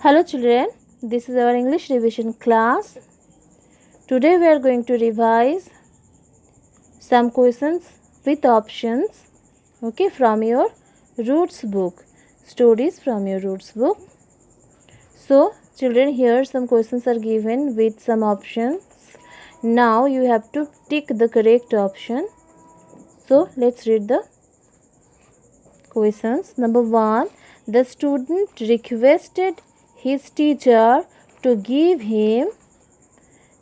Hello children, this is our English revision class. Today we are going to revise some questions with options, okay, from your Roots book, stories from your Roots book. So children, here some questions are given with some options. Now you have to tick the correct option. So let's read the questions. Number 1, the student requested his teacher to give him.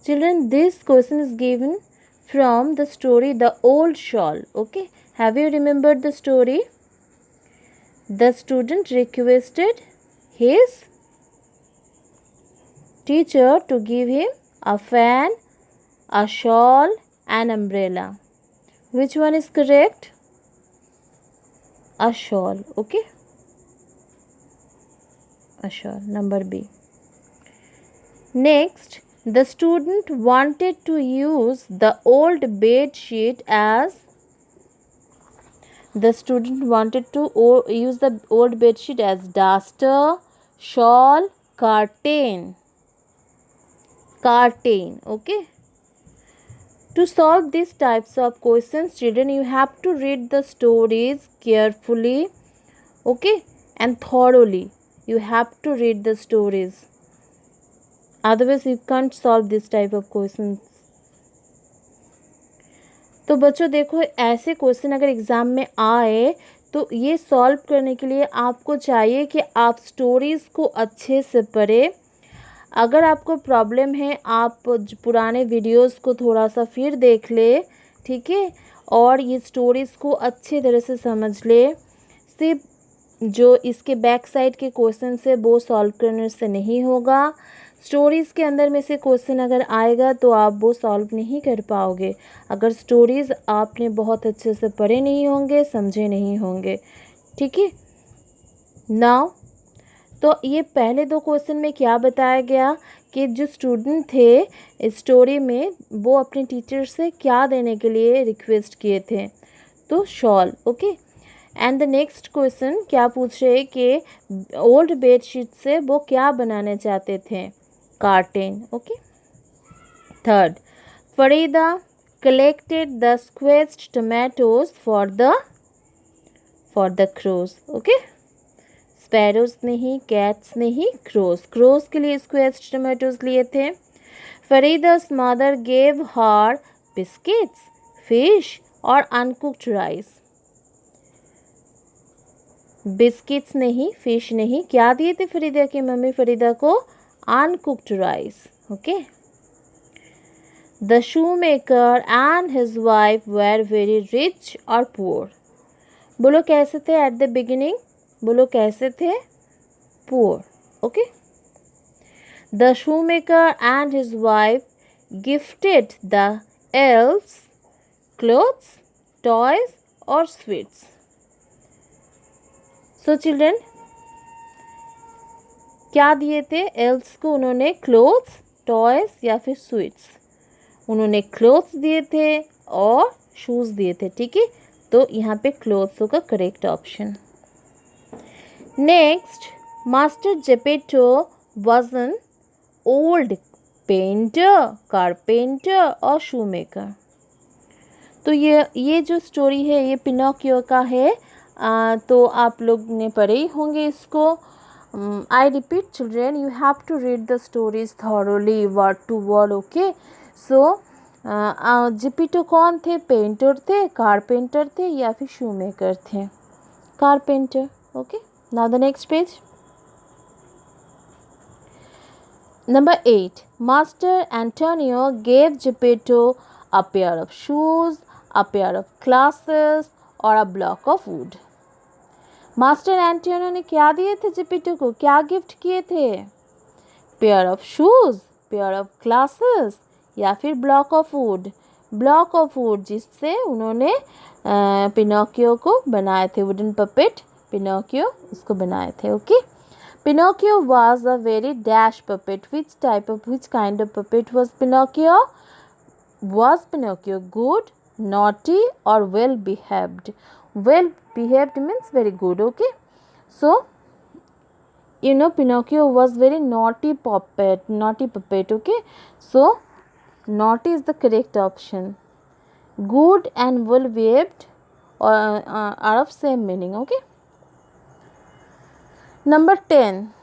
Children, this question is given from the story The Old Shawl. Okay, have you remembered the story? The student requested his teacher to give him a fan, a shawl, an umbrella. Which one is correct? A shawl. Okay, a shawl. Number B. Next, the student wanted to use the old bed sheet as use the old bed sheet as duster, shawl, curtain. Okay. To solve these types of questions, children, you have to read the stories carefully, okay, and thoroughly. You have to read the stories. Otherwise you can't solve this type of questions. तो बच्चों देखो, ऐसे question अगर exam में आए तो ये solve करने के लिए आपको चाहिए कि आप स्टोरीज़ को अच्छे से पढ़ें. अगर आपको प्रॉब्लम है आप पुराने वीडियोस को थोड़ा सा फिर देख ले, ठीक है, और ये स्टोरीज़ को अच्छे तरह से समझ ले. सिर्फ जो इसके बैक साइड के क्वेश्चन से वो सॉल्व करने से नहीं होगा. स्टोरीज़ के अंदर में से क्वेश्चन अगर आएगा तो आप वो सॉल्व नहीं कर पाओगे अगर स्टोरीज़ आपने बहुत अच्छे से पढ़े नहीं होंगे, समझे नहीं होंगे. ठीक है. नाउ तो ये पहले दो क्वेश्चन में क्या बताया गया कि जो स्टूडेंट थे स्टोरी में वो अपने टीचर से क्या देने के लिए रिक्वेस्ट किए थे, तो shawl. Okay. And the next question क्या पूछ रहे कि ओल्ड बेडशीट से वो क्या बनाने चाहते थे, curtain. Okay. Third, Farida collected the squashed tomatoes for the crows. Okay. Sparrows नहीं, कैट्स नहीं, क्रोज. क्रोज के लिए स्क्वेस्ड टमाटोज लिए थे. फरीदा's mother gave her biscuits, fish और uncooked rice. बिस्किट्स नहीं, फिश नहीं, क्या दिए थे फरीदा की मम्मी फरीदा को? Uncooked rice. Okay. The shoemaker and his wife were very rich और पुअर. बोलो कैसे थे एट द बिगिनिंग? बोलो कैसे थे? Poor. Okay. The shoemaker and his wife gifted the elves clothes, toys और स्वीट्स. सो चिल्ड्रन, क्या दिए थे एल्व्स को? उन्होंने क्लोथ्स, टॉयज या फिर स्वीट्स. उन्होंने क्लोथ्स दिए थे और शूज़ दिए थे. ठीक है. तो यहाँ पे क्लोथ्स होगा correct option. Next, master Geppetto was an old painter, carpenter और शू मेकर. तो ये जो स्टोरी है ये पिनोकियो का है. तो आप लोग ने पढ़े ही होंगे इसको. I repeat children, you have to read the stories thoroughly word to word. Okay. So Geppetto कौन थे? पेंटर थे, कारपेंटर थे या फिर शू मेकर थे? Carpenter. Okay. Now the next page. Number 8. Master Antonio gave Geppetto a pair of shoes, a pair of glasses और a block of wood. Master Antonio ने क्या दिए थे जेपेटो को? क्या गिफ्ट किए थे? Pair of shoes, pair of glasses या फिर block of would. Block of would जिससे उन्होंने पिनोकियो को बनाए थे. वुडन पपेट पिनोकियो उसको बनाए थे. Okay. Pinocchio was a very dash puppet. Which kind of puppet was Pinocchio? Was Pinocchio good, naughty or well behaved? Well behaved means very good. Okay. So You know, Pinocchio was very naughty puppet, okay? So, naughty is the correct option. Good and well behaved are of same meaning, okay? Number 10.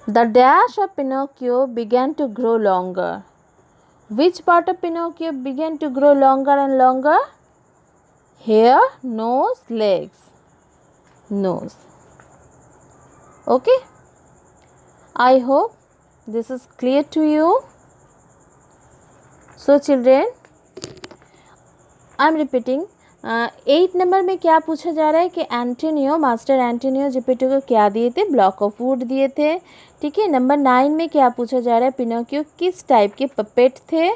The dash of Pinocchio began to grow longer. Which part of Pinocchio began to grow longer and longer? Hair, nose, legs. Nose. Okay? I hope this is clear to you. So children, I am repeating. 8 number में क्या पूछा जा रहा है कि Antonio, master Antonio Geppetto को क्या दिए थे? ब्लॉक ऑफ वुड दिए थे। ठीक है। नंबर 9 में क्या पूछा जा रहा है? पिनोकियो किस टाइप के पपेट थे?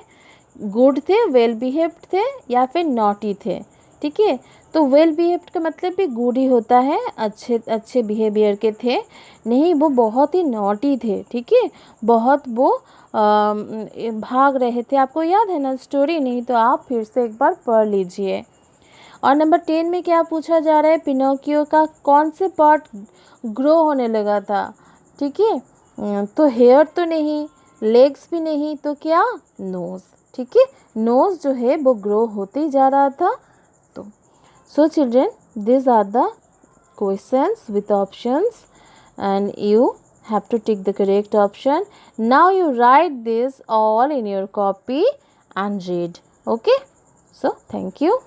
गुड थे, वेल बिहेव्ड थे या फिर नॉटी थे? ठीक है। तो वेल बिहेव्ड का मतलब भी गुड ही होता है, अच्छे बिहेवियर के थे। नहीं, वो बहुत ही नॉटी थे। ठीक है, बहुत वो भाग रहे थे। आपको याद है ना स्टोरी? नहीं तो आप फिर से एक बार पढ़ लीजिए। और नंबर 10 में क्या पूछा जा रहा है? पिनोकियो का कौन से पार्ट ग्रो होने लगा था? ठीक है, तो हेयर तो नहीं, लेग्स भी नहीं, तो क्या? नोज़। ठीक है, नोज़ जो है वो ग्रो होते ही जा रहा था। तो so children, this are the questions with options and you have to take the correct option. Now you write this all in your copy and read. Okay, so thank you.